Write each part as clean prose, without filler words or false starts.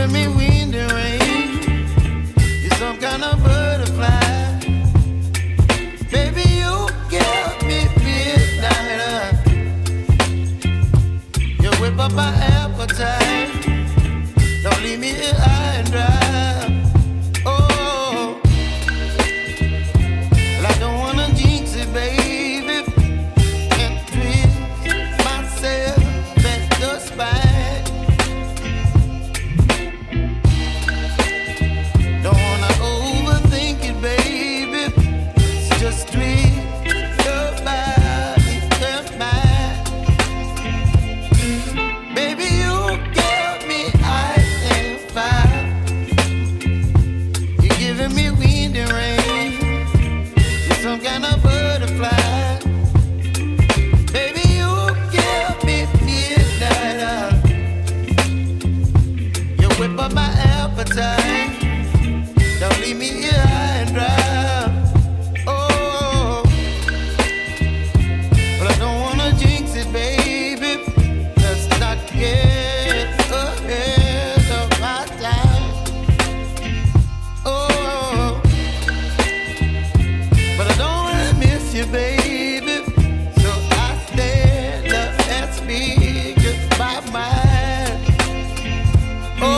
giving me wind and rain. You're some kind of butterfly. Baby, you give me midnight. You whip up my appetite. Don't leave me here high and dry. Oh, well, I don't wanna jinx it, baby, and twist myself at the spine. Don't wanna overthink it, baby. It's just twist your body and mine. Baby, you give me ice and fire. You're giving me wind and rain. You're some kind of butterfly. Baby, you give me midnight. You whip up my appetite. Don't leave me here high and dry. Oh, but I don't wanna jinx it, baby. Let's not get ahead of my time. Oh, but I don't wanna miss you, baby. So I stand up and speak just my mind. Oh.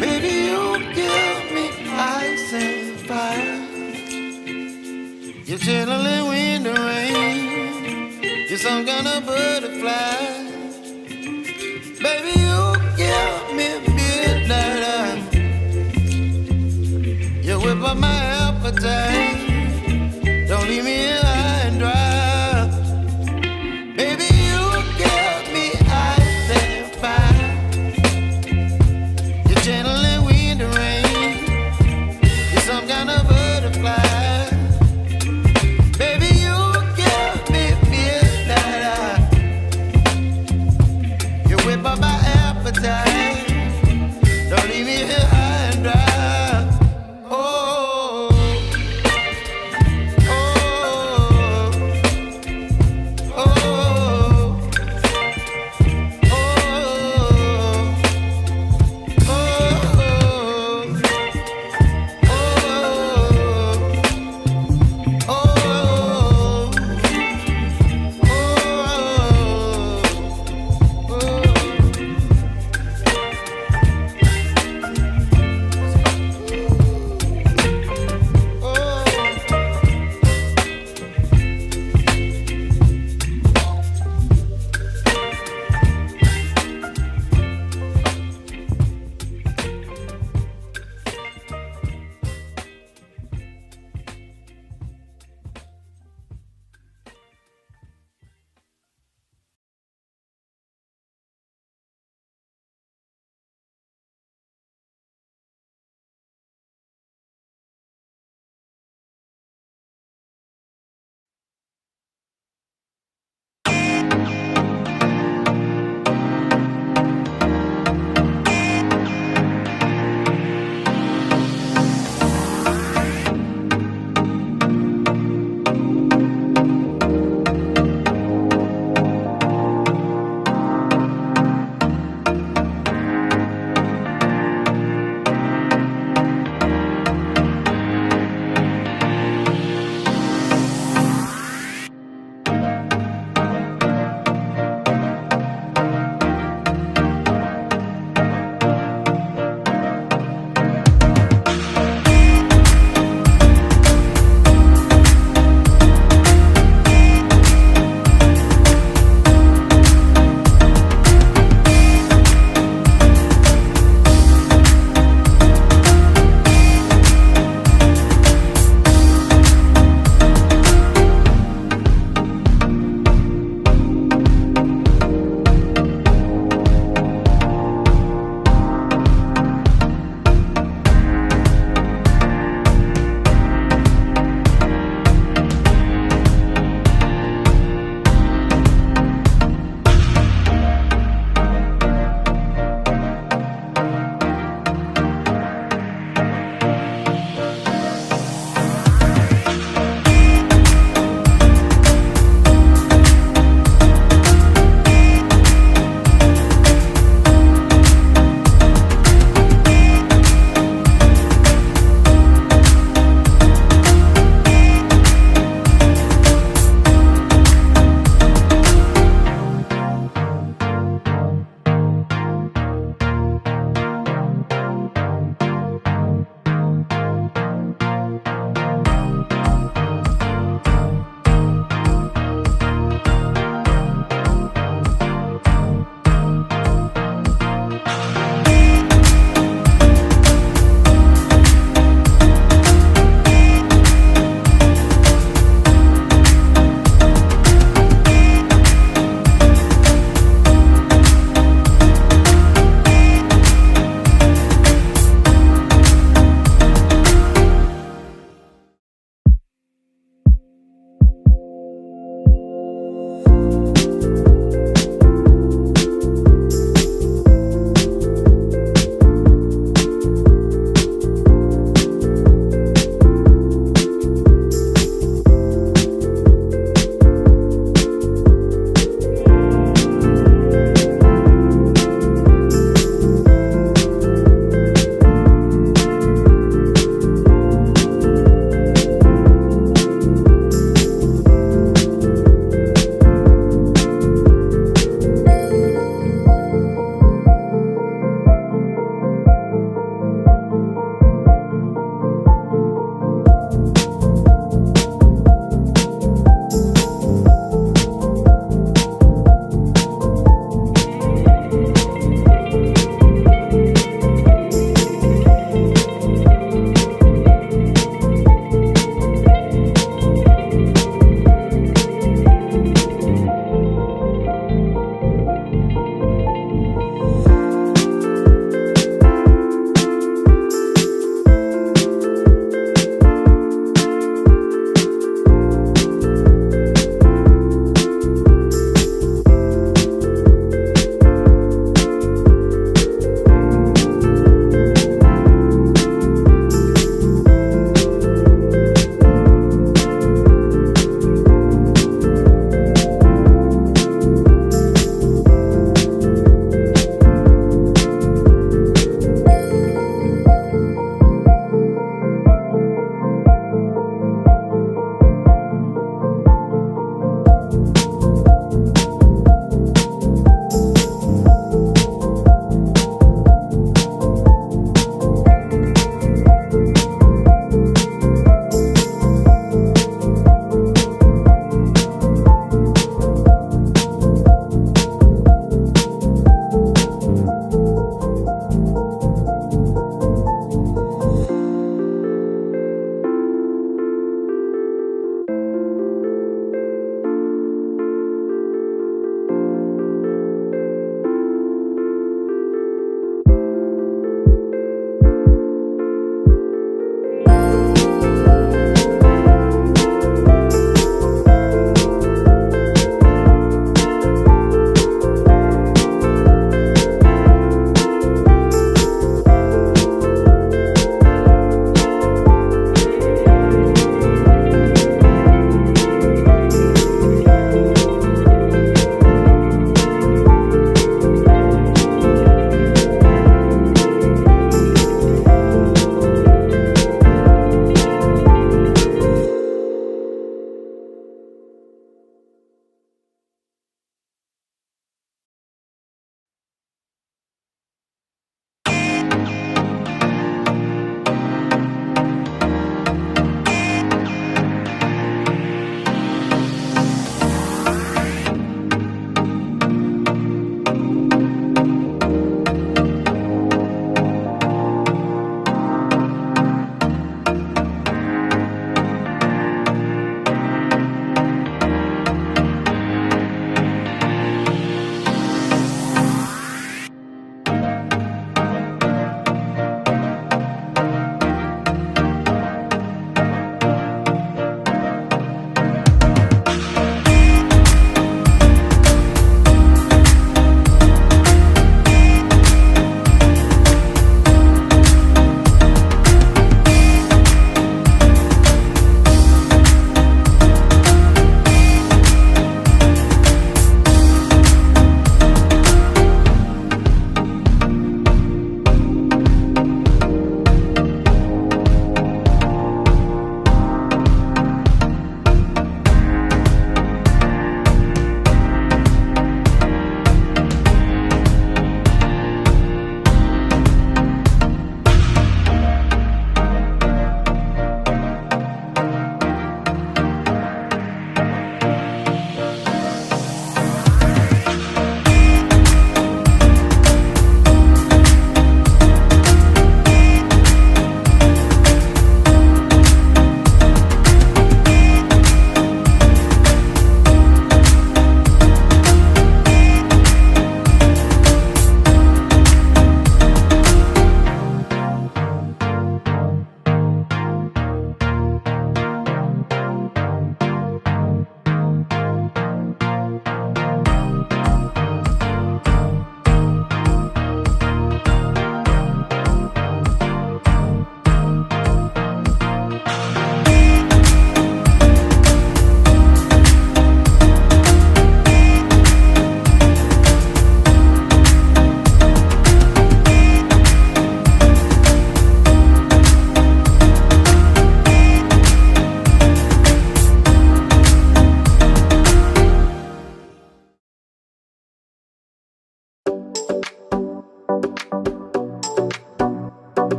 Baby, you give me ice and fire. You're channeling wind and rain. You're some kind of butterfly. Baby, you give me midnight. You whip up my appetite.